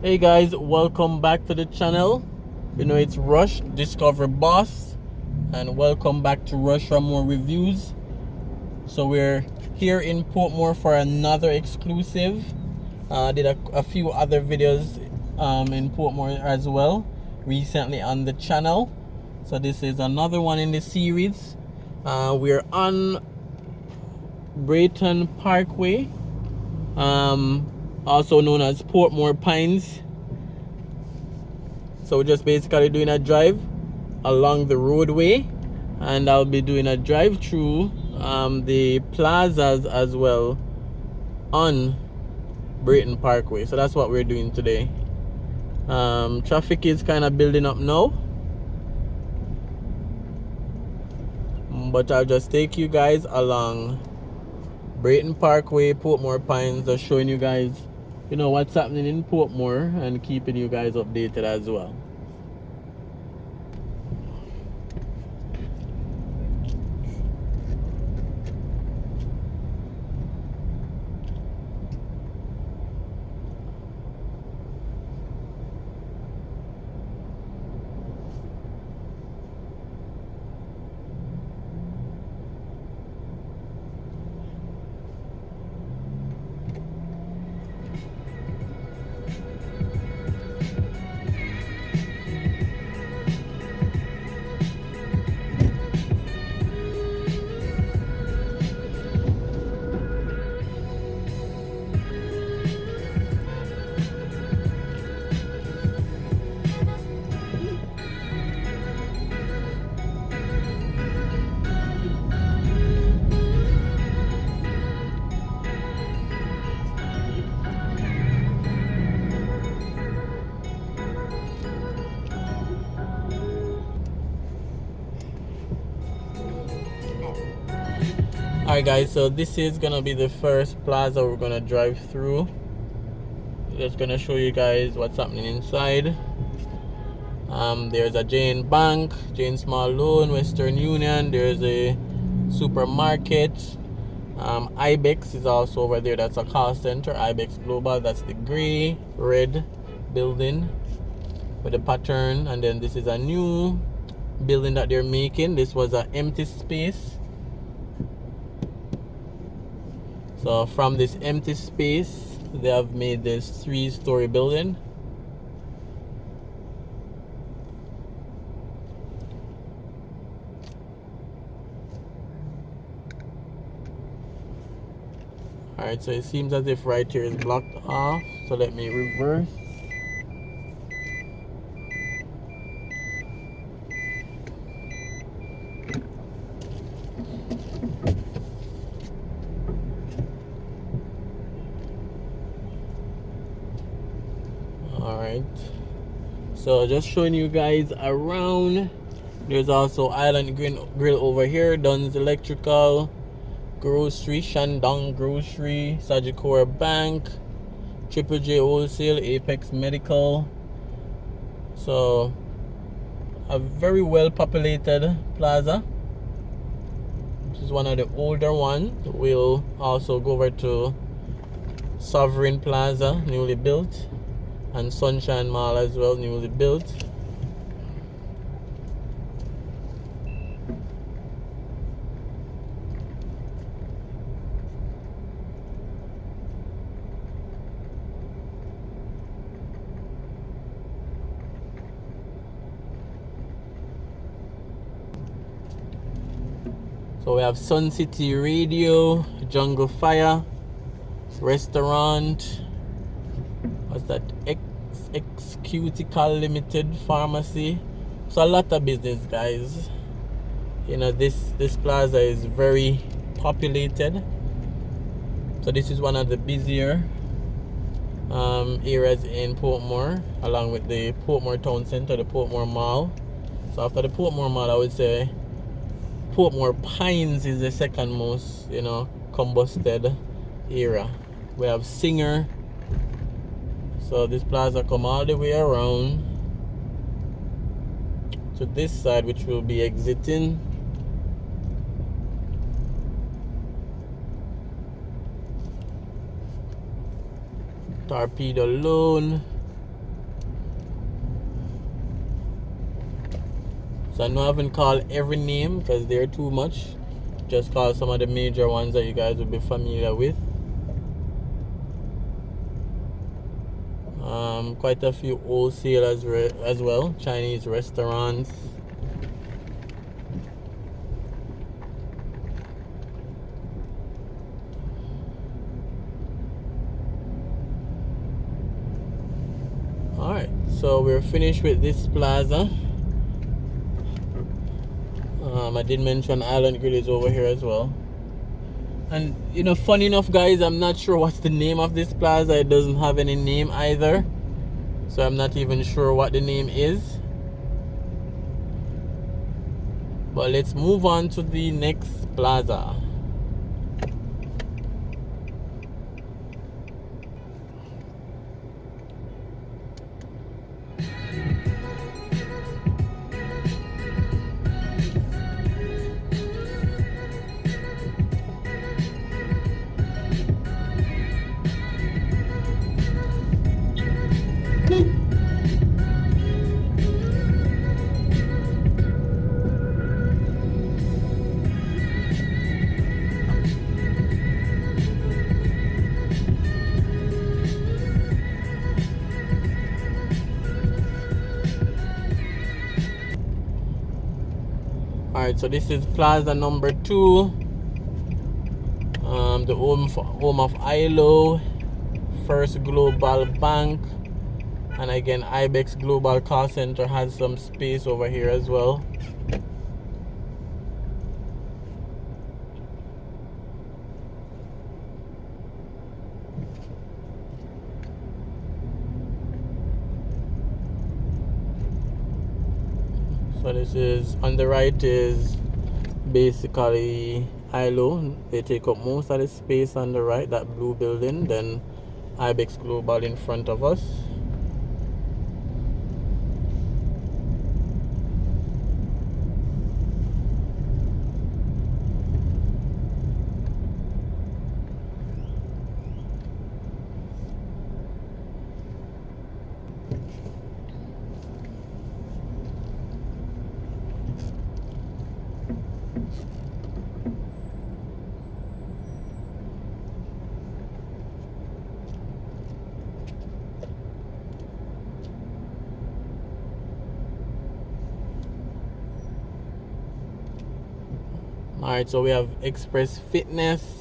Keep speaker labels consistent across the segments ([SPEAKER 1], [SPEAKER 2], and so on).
[SPEAKER 1] Hey guys, welcome back to the channel. You know it's Rush, Discover Boss, and welcome back to Rush Raymore Reviews. So we're here in Portmore for another exclusive. Did a few other videos in Portmore as well recently on the channel. So this is another one in the series. We're on Braeton Parkway, also known as Portmore Pines. So we're just basically doing a drive along the roadway, and I'll be doing a drive through the plazas as well on Braeton Parkway. So that's what we're doing today. Traffic is kind of building up now, but I'll just take you guys along Braeton Parkway, Portmore Pines, just showing you guys, you know, what's happening in Portmore and keeping you guys updated as well. Alright guys, so this is gonna be the first plaza we're gonna drive through. Just gonna show you guys what's happening inside. There's a Jane Bank, Jane Small Loan, Western Union. There's a supermarket. IBEX is also over there. That's a call center. IBEX Global. That's the gray red building with the pattern. And then this is a new building that they're making. This was an empty space. So from this empty space, they have made this 3-story building. Alright, so it seems as if right here is blocked off. So let me reverse. Alright, so just showing you guys around. There's also Island Grill over here, Dunn's Electrical, Grocery, Shandong Grocery, Sagicor Bank, Triple J Wholesale, Apex Medical. So a very well populated plaza. This is one of the older ones. We'll also go over to Sovereign Plaza, newly built, and Sunshine Mall as well, newly built. So we have Sun City Radio, Jungle Fire, restaurant. What's that? Cuticle Limited Pharmacy. So a lot of business, guys. You know, this plaza is very populated. So this is one of the busier areas in Portmore, along with the Portmore Town Center, the Portmore Mall. So after the Portmore Mall, I would say Portmore Pines is the second most, you know, combusted area. We have Singer. So this plaza come all the way around to this side, which will be exiting. Torpedo Loan, So I know I haven't called every name because they're too much. Just call some of the major ones that you guys would be familiar with. Quite a few wholesalers as well, Chinese restaurants. Alright, so we're finished with this plaza. I did mention Island Grill is over here as well. And you know, funny enough guys, I'm not sure what's the name of this plaza. It doesn't have any name either, so I'm not even sure what the name is. But let's move on to the next plaza. Alright, so this is plaza number 2. The home of ILO, First Global Bank, and again IBEX Global Call Center has some space over here as well. So this is, on the right is basically ILO. They take up most of the space on the right, that blue building. Then IBEX Global in front of us. Alright, so we have Express Fitness.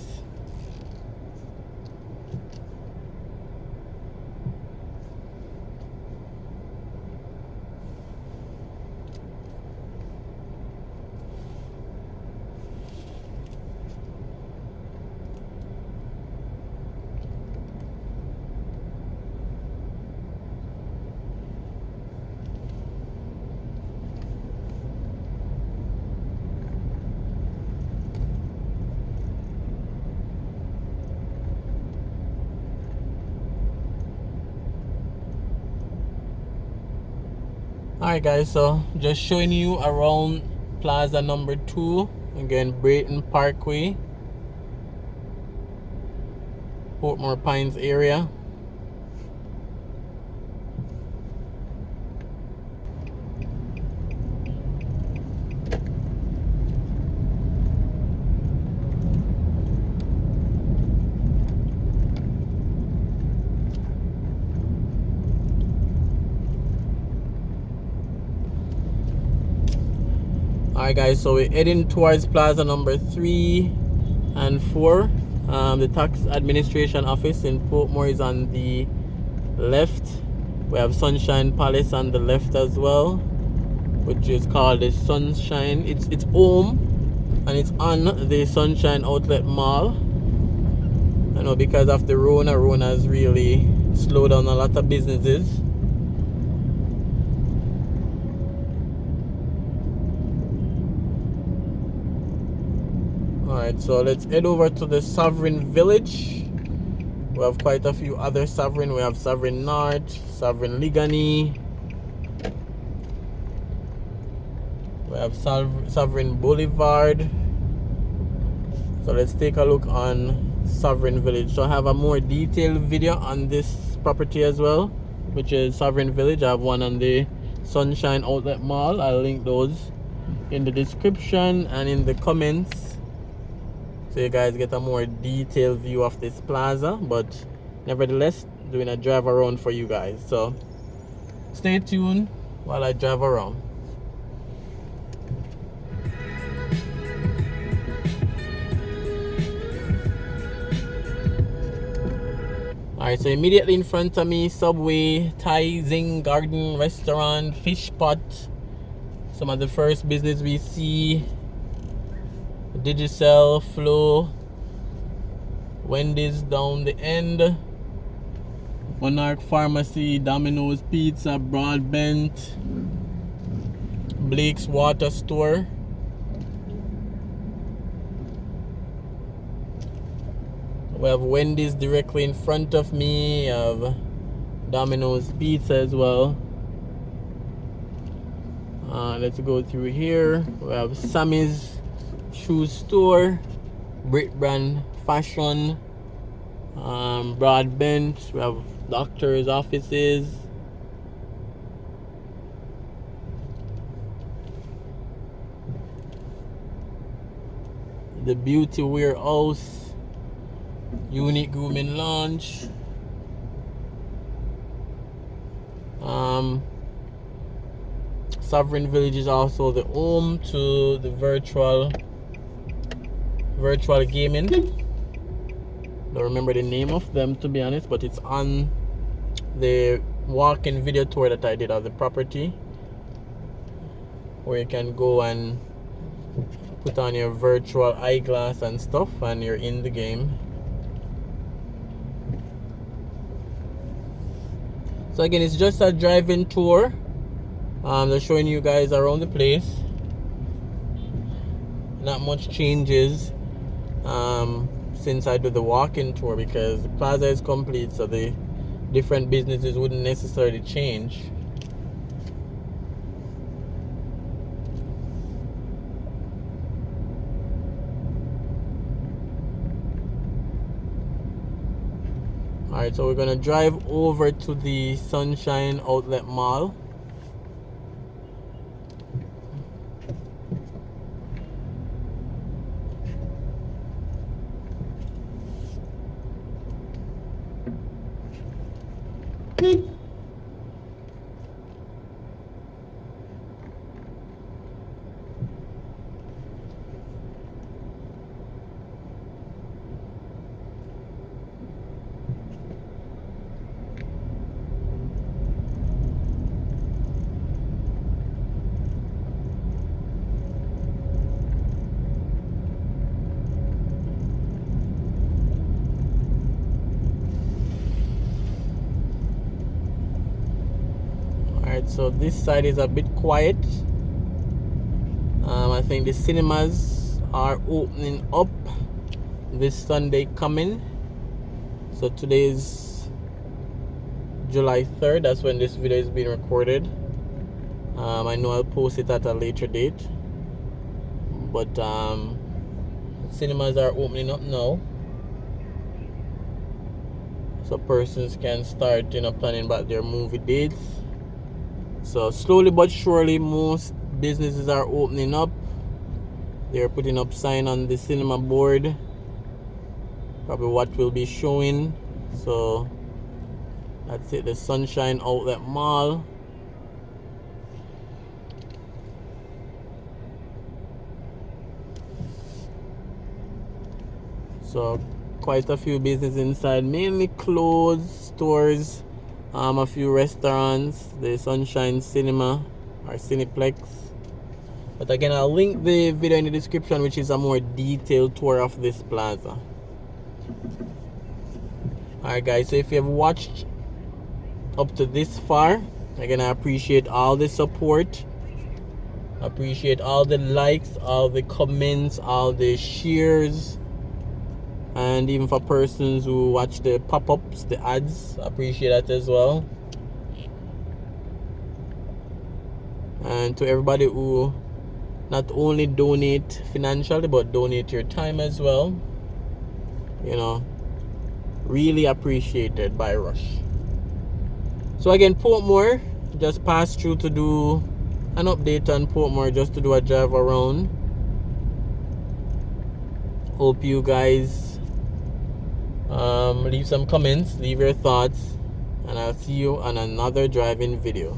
[SPEAKER 1] Alright guys, so just showing you around plaza number 2, again Braeton Parkway, Portmore Pines area. Alright guys, so we're heading towards plaza number 3 and 4. The tax administration office in Portmore is on the left. We have Sunshine Palace on the left as well, which is called the Sunshine. It's home and it's on the Sunshine Outlet Mall. I know because of the Rona has really slowed down a lot of businesses. Alright, so let's head over to the Sovereign Village. We have quite a few other Sovereign. We have Sovereign North, Sovereign Liguanea. We have Sovereign Boulevard. So let's take a look on Sovereign Village. So I have a more detailed video on this property as well, which is Sovereign Village. I have one on the Sunshine Outlet Mall. I'll link those in the description and in the comments, so you guys get a more detailed view of this plaza. But nevertheless, doing a drive around for you guys, so stay tuned while I drive around. Alright, so immediately in front of me, Subway, Thai Zing Garden Restaurant, Fish Pot. Some of the first business we see: Digicel, Flow, Wendy's down the end, Monarch Pharmacy, Domino's Pizza, Broadbent, Blake's Water Store. We have Wendy's directly in front of me. I have Domino's Pizza as well. Let's go through here. We have Sammy's Shoe Store, Brit Brand Fashion, Broadbent. We have doctors' offices. The Beauty Warehouse, Unique Grooming Lounge, Sovereign Village is also the home to the virtual gaming. Don't remember the name of them, to be honest, but it's on the walk-in video tour that I did of the property, where you can go and put on your virtual eyeglass and stuff and you're in the game. So again, it's just a drive-in tour. They're showing you guys around the place. Not much changes since I did the walk-in tour, because the plaza is complete, so the different businesses wouldn't necessarily change. Alright, so we're gonna drive over to the Sunshine Outlet Mall. So this side is a bit quiet. I think the cinemas are opening up this Sunday coming. So today is July 3rd. That's when this video is being recorded. I know I'll post it at a later date, but cinemas are opening up now, so persons can start, planning about their movie dates. So slowly but surely, most businesses are opening up. They're putting up sign on the cinema board, probably what will be showing. So that's it, the Sunshine Outlet Mall. So quite a few businesses inside, mainly clothes stores, a few restaurants, the Sunshine Cinema or Cineplex. But again, I'll link the video in the description, which is a more detailed tour of this plaza. Alright guys, so if you have watched up to this far, again, I appreciate all the support. I appreciate all the likes, all the comments, all the shares, and even for persons who watch the pop-ups, the ads, I appreciate that as well. And to everybody who not only donate financially but donate your time as well, really appreciated by Rush. So again, Portmore just passed through to do an update on Portmore, just to do a drive around. Hope you guys leave some comments, leave your thoughts, and I'll see you on another driving video.